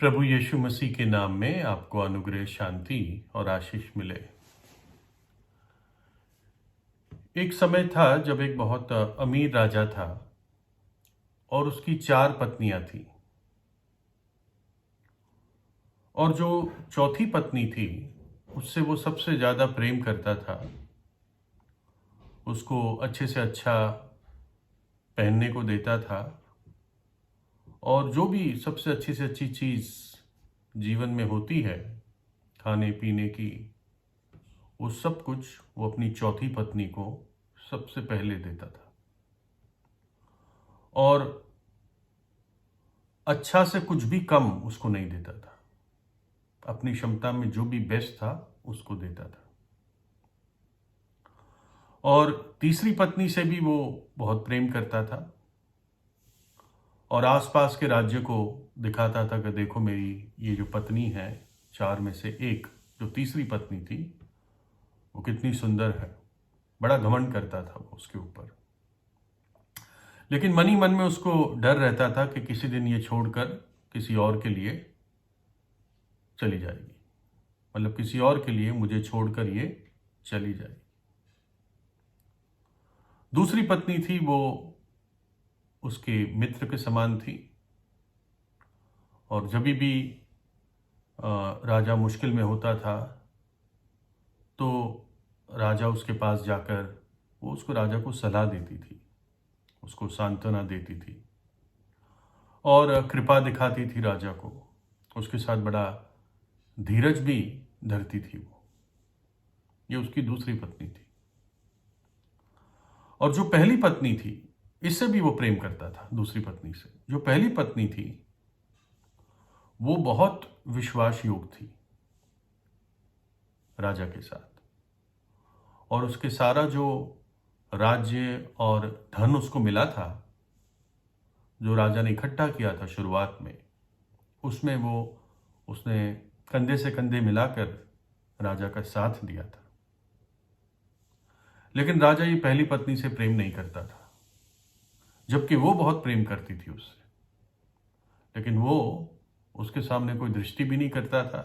प्रभु यीशु मसीह के नाम में आपको अनुग्रह, शांति और आशीष मिले। एक समय था जब एक बहुत अमीर राजा था और उसकी 4 पत्नियां थी। और जो चौथी पत्नी थी उससे वो सबसे ज़्यादा प्रेम करता था। उसको अच्छे से अच्छा पहनने को देता था और जो भी सबसे अच्छी से अच्छी चीज़ जीवन में होती है खाने पीने की, वो सब कुछ वो अपनी चौथी पत्नी को सबसे पहले देता था। और अच्छा से कुछ भी कम उसको नहीं देता था। अपनी क्षमता में जो भी बेस्ट था उसको देता था। और तीसरी पत्नी से भी वो बहुत प्रेम करता था और आसपास के राज्य को दिखाता था कि देखो मेरी ये जो पत्नी है, 4 में से एक जो तीसरी पत्नी थी वो कितनी सुंदर है। बड़ा घमंड करता था वो उसके ऊपर। लेकिन मन ही मन में उसको डर रहता था कि किसी दिन ये छोड़कर किसी और के लिए चली जाएगी, मतलब किसी और के लिए मुझे छोड़कर ये चली जाएगी। दूसरी पत्नी थी, वो उसके मित्र के समान थी और जब भी राजा मुश्किल में होता था तो राजा उसके पास जाकर वो उसको राजा को सलाह देती थी, उसको सांत्वना देती थी और कृपा दिखाती थी राजा को। उसके साथ बड़ा धीरज भी धरती थी वो। ये उसकी दूसरी पत्नी थी। और जो पहली पत्नी थी, इससे भी वो प्रेम करता था दूसरी पत्नी से। जो पहली पत्नी थी वो बहुत विश्वास योग्य थी राजा के साथ, और उसके सारा जो राज्य और धन उसको मिला था, जो राजा ने इकट्ठा किया था शुरुआत में, उसमें उसने कंधे से कंधे मिलाकर राजा का साथ दिया था। लेकिन राजा ये पहली पत्नी से प्रेम नहीं करता था, जबकि वो बहुत प्रेम करती थी उससे। लेकिन वो उसके सामने कोई दृष्टि भी नहीं करता था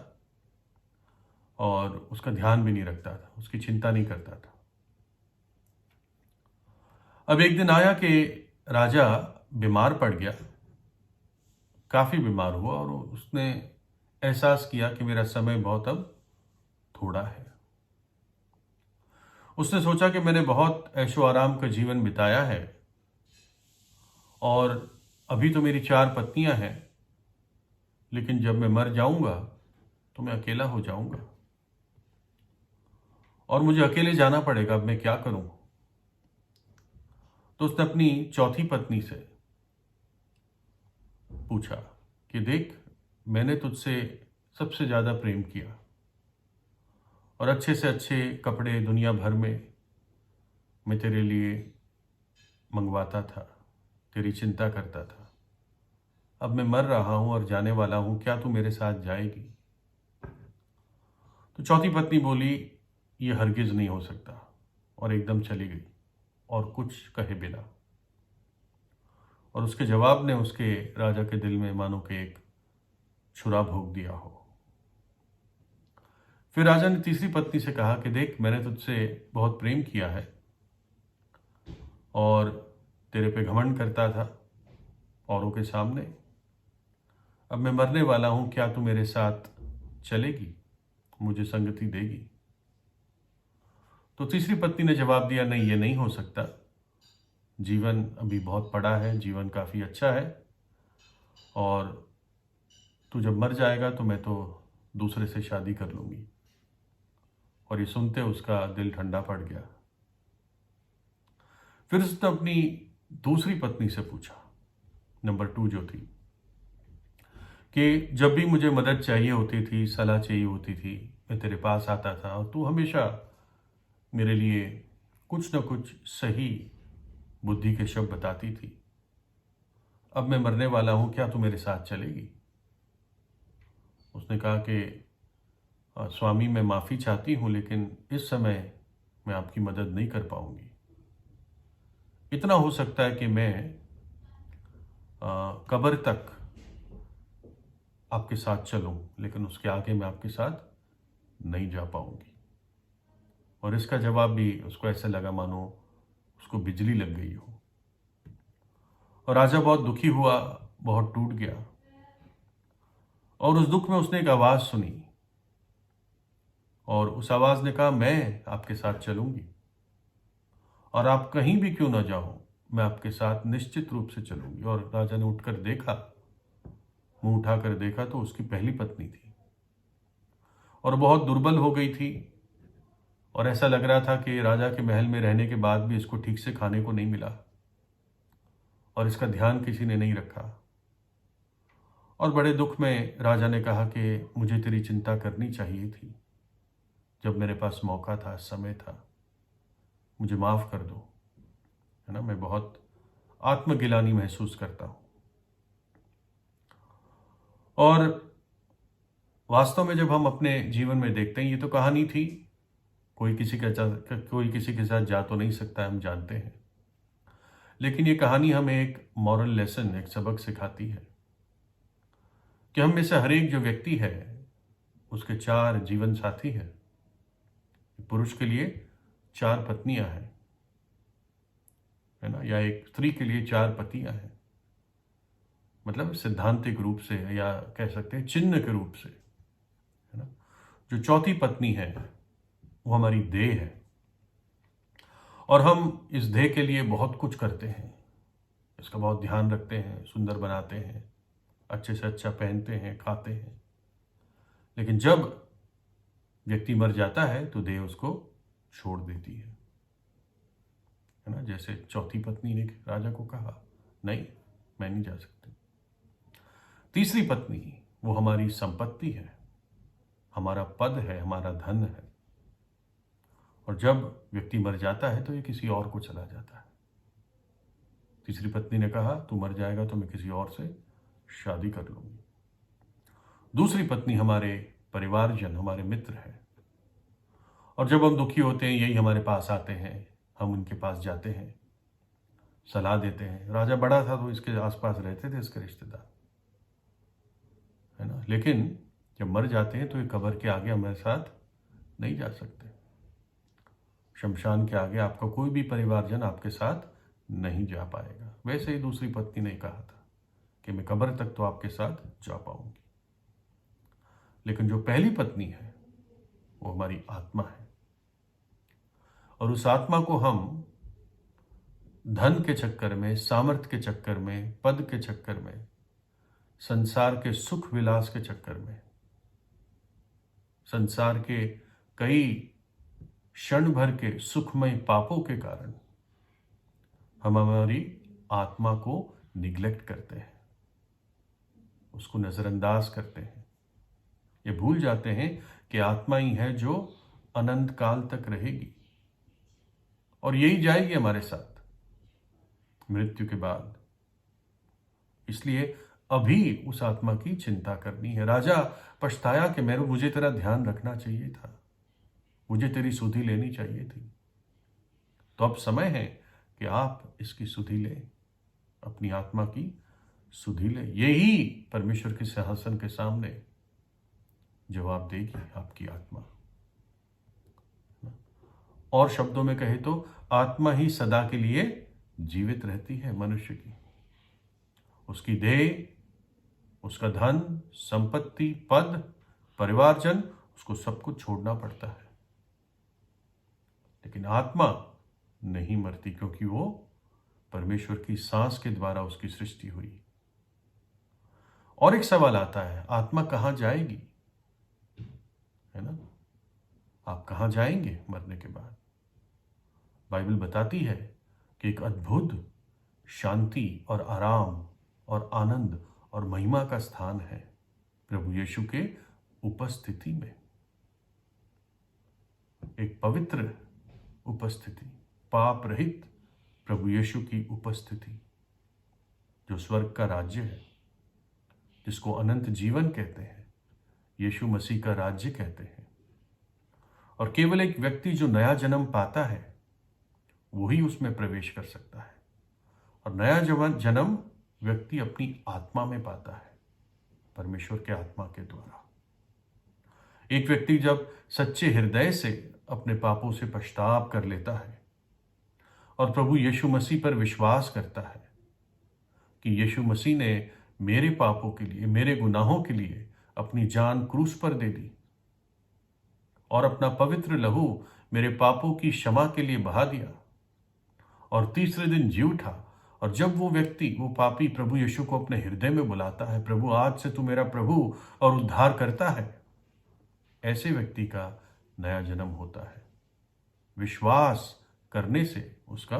और उसका ध्यान भी नहीं रखता था, उसकी चिंता नहीं करता था। अब एक दिन आया कि राजा बीमार पड़ गया, काफी बीमार हुआ और उसने एहसास किया कि मेरा समय बहुत अब थोड़ा है। उसने सोचा कि मैंने बहुत ऐशो आराम का जीवन बिताया है और अभी तो मेरी 4 पत्नियां हैं, लेकिन जब मैं मर जाऊंगा तो मैं अकेला हो जाऊंगा और मुझे अकेले जाना पड़ेगा। अब मैं क्या करूं? तो उसने अपनी चौथी पत्नी से पूछा कि देख, मैंने तुझसे सबसे ज्यादा प्रेम किया और अच्छे से अच्छे कपड़े दुनिया भर में मैं तेरे लिए मंगवाता था, तेरी चिंता करता था। अब मैं मर रहा हूं और जाने वाला हूं, क्या तू मेरे साथ जाएगी? तो चौथी पत्नी बोली, ये हरगिज नहीं हो सकता, और एकदम चली गई और कुछ कहे बिना। और उसके जवाब ने उसके राजा के दिल में मानो कि एक छुरा भोंक दिया हो। फिर राजा ने तीसरी पत्नी से कहा कि देख, मैंने तुझसे बहुत प्रेम किया है और तेरे पे घमंड करता था औरों के सामने। अब मैं मरने वाला हूं, क्या तू मेरे साथ चलेगी, मुझे संगति देगी? तो तीसरी पत्नी ने जवाब दिया, नहीं, ये नहीं हो सकता। जीवन अभी बहुत बड़ा है, जीवन काफी अच्छा है और तू जब मर जाएगा तो मैं तो दूसरे से शादी कर लूंगी। और ये सुनते उसका दिल ठंडा पड़ गया। फिर उसने अपनी दूसरी पत्नी से पूछा, नंबर 2 जो थी, कि जब भी मुझे मदद चाहिए होती थी, सलाह चाहिए होती थी, मैं तेरे पास आता था और तू हमेशा मेरे लिए कुछ न कुछ सही बुद्धि के शब्द बताती थी। अब मैं मरने वाला हूं, क्या तू मेरे साथ चलेगी? उसने कहा कि स्वामी, मैं माफ़ी चाहती हूं, लेकिन इस समय मैं आपकी मदद नहीं कर पाऊंगी। इतना हो सकता है कि मैं कब्र तक आपके साथ चलूं, लेकिन उसके आगे मैं आपके साथ नहीं जा पाऊंगी। और इसका जवाब भी उसको ऐसे लगा मानो उसको बिजली लग गई हो। और राजा बहुत दुखी हुआ, बहुत टूट गया। और उस दुख में उसने एक आवाज सुनी, और उस आवाज ने कहा, मैं आपके साथ चलूंगी, और आप कहीं भी क्यों ना जाओ, मैं आपके साथ निश्चित रूप से चलूंगी। और राजा ने उठकर देखा, मुंह उठाकर देखा तो उसकी पहली पत्नी थी, और बहुत दुर्बल हो गई थी। और ऐसा लग रहा था कि राजा के महल में रहने के बाद भी इसको ठीक से खाने को नहीं मिला, और इसका ध्यान किसी ने नहीं रखा। और बड़े दुख में राजा ने कहा कि मुझे तेरी चिंता करनी चाहिए थी, जब मेरे पास मौका था, समय था, मुझे माफ कर दो। है ना, मैं बहुत आत्मगिलानी महसूस करता हूं। और वास्तव में जब हम अपने जीवन में देखते हैं, ये तो कहानी थी, कोई किसी के साथ जा तो नहीं सकता है, हम जानते हैं। लेकिन ये कहानी हमें एक मॉरल लेसन, एक सबक सिखाती है कि हम में से हर एक जो व्यक्ति है, उसके 4 जीवन साथी हैं। पुरुष के लिए 4 पत्नियां हैं, है ना, या एक स्त्री के लिए 4 पतियां हैं। मतलब सिद्धांतिक रूप से, या कह सकते हैं चिन्ह के रूप से, है ना। जो चौथी पत्नी है वो हमारी देह है, और हम इस देह के लिए बहुत कुछ करते हैं, इसका बहुत ध्यान रखते हैं, सुंदर बनाते हैं, अच्छे से अच्छा पहनते हैं, खाते हैं। लेकिन जब व्यक्ति मर जाता है तो देह उसको छोड़ देती है ना। जैसे चौथी पत्नी ने राजा को कहा, नहीं, मैं नहीं जा सकती। तीसरी पत्नी, वो हमारी संपत्ति है, हमारा पद है, हमारा धन है। और जब व्यक्ति मर जाता है तो ये किसी और को चला जाता है। तीसरी पत्नी ने कहा, तू मर जाएगा तो मैं किसी और से शादी कर लूंगी। दूसरी पत्नी हमारे परिवारजन, हमारे मित्र है, और जब हम दुखी होते हैं यही हमारे पास आते हैं, हम उनके पास जाते हैं, सलाह देते हैं। राजा बड़ा था तो इसके आसपास रहते थे इसके रिश्तेदार, है ना। लेकिन जब मर जाते हैं तो ये कब्र के आगे हमारे साथ नहीं जा सकते। शमशान के आगे आपका कोई भी परिवारजन आपके साथ नहीं जा पाएगा। वैसे ही दूसरी पत्नी ने कहा था कि मैं कब्र तक तो आपके साथ जा पाऊंगी। लेकिन जो पहली पत्नी है वो हमारी आत्मा है, और उस आत्मा को हम धन के चक्कर में, सामर्थ्य के चक्कर में, पद के चक्कर में, संसार के सुख विलास के चक्कर में, संसार के कई क्षण भर के सुखमय पापों के कारण हम हमारी आत्मा को निग्लेक्ट करते हैं, उसको नजरअंदाज करते हैं। ये भूल जाते हैं कि आत्मा ही है जो अनंत काल तक रहेगी, और यही जाएगी हमारे साथ मृत्यु के बाद। इसलिए अभी उस आत्मा की चिंता करनी है। राजा पछताया कि मुझे तेरा ध्यान रखना चाहिए था, मुझे तेरी सुधि लेनी चाहिए थी। तो अब समय है कि आप इसकी सुधि लें, अपनी आत्मा की सुधि लें। यही परमेश्वर के सिंहासन के सामने जवाब देगी आपकी आत्मा। और शब्दों में कहे तो आत्मा ही सदा के लिए जीवित रहती है मनुष्य की। उसकी देह, उसका धन, संपत्ति, पद, परिवारजन, उसको सब कुछ छोड़ना पड़ता है। लेकिन आत्मा नहीं मरती, क्योंकि वो परमेश्वर की सांस के द्वारा उसकी सृष्टि हुई। और एक सवाल आता है, आत्मा कहां जाएगी, है ना। आप कहां जाएंगे मरने के बाद? बाइबल बताती है कि एक अद्भुत शांति और आराम और आनंद और महिमा का स्थान है प्रभु यीशु के उपस्थिति में। एक पवित्र उपस्थिति, पाप रहित प्रभु यीशु की उपस्थिति, जो स्वर्ग का राज्य है, जिसको अनंत जीवन कहते हैं, यीशु मसीह का राज्य कहते हैं। और केवल एक व्यक्ति जो नया जन्म पाता है वही उसमें प्रवेश कर सकता है। और नया जन्म व्यक्ति अपनी आत्मा में पाता है। परमेश्वर के आत्मा के द्वारा। एक व्यक्ति जब सच्चे हृदय से अपने पापों से पश्चाताप कर लेता है और प्रभु यीशु मसीह पर विश्वास करता है कि यीशु मसीह ने मेरे पापों के लिए, मेरे गुनाहों के लिए अपनी जान क्रूस पर दे दी और अपना पवित्र लहू मेरे पापों की क्षमा के लिए बहा दिया और तीसरे दिन जी उठा, और जब वो व्यक्ति, वो पापी प्रभु यीशु को अपने हृदय में बुलाता है, प्रभु आज से तू मेरा प्रभु और उद्धार करता है, ऐसे व्यक्ति का नया जन्म होता है। विश्वास करने से उसका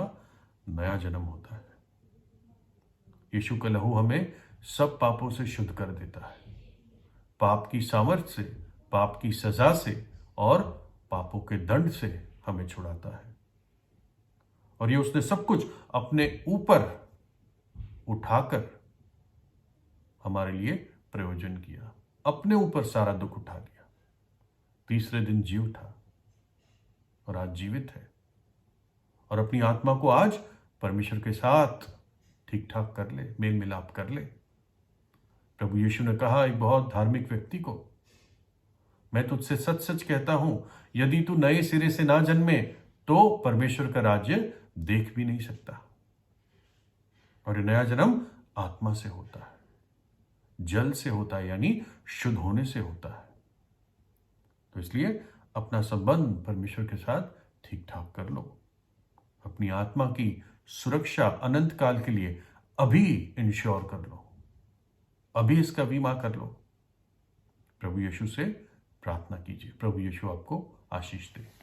नया जन्म होता है। यीशु का लहू हमें सब पापों से शुद्ध कर देता है, पाप की सामर्थ से, पाप की सजा से और पापों के दंड से हमें छुड़ाता है। और ये उसने सब कुछ अपने ऊपर उठाकर हमारे लिए प्रयोजन किया, अपने ऊपर सारा दुख उठा लिया, तीसरे दिन जी उठा और आज जीवित है और अपनी आत्मा को आज परमेश्वर के साथ ठीक ठाक कर ले, मेल मिलाप कर ले। प्रभु यीशु ने कहा एक बहुत धार्मिक व्यक्ति को, मैं तुझसे सच सच कहता हूं, यदि तू नए सिरे से ना जन्मे तो परमेश्वर का राज्य देख भी नहीं सकता। और ये नया जन्म आत्मा से होता है, जल से होता है, यानी शुद्ध होने से होता है। तो इसलिए अपना संबंध परमेश्वर के साथ ठीक ठाक कर लो, अपनी आत्मा की सुरक्षा अनंत काल के लिए अभी इंश्योर कर लो, अभी इसका बीमा कर लो। प्रभु यीशु से प्रार्थना कीजिए, प्रभु यीशु आपको आशीष दे।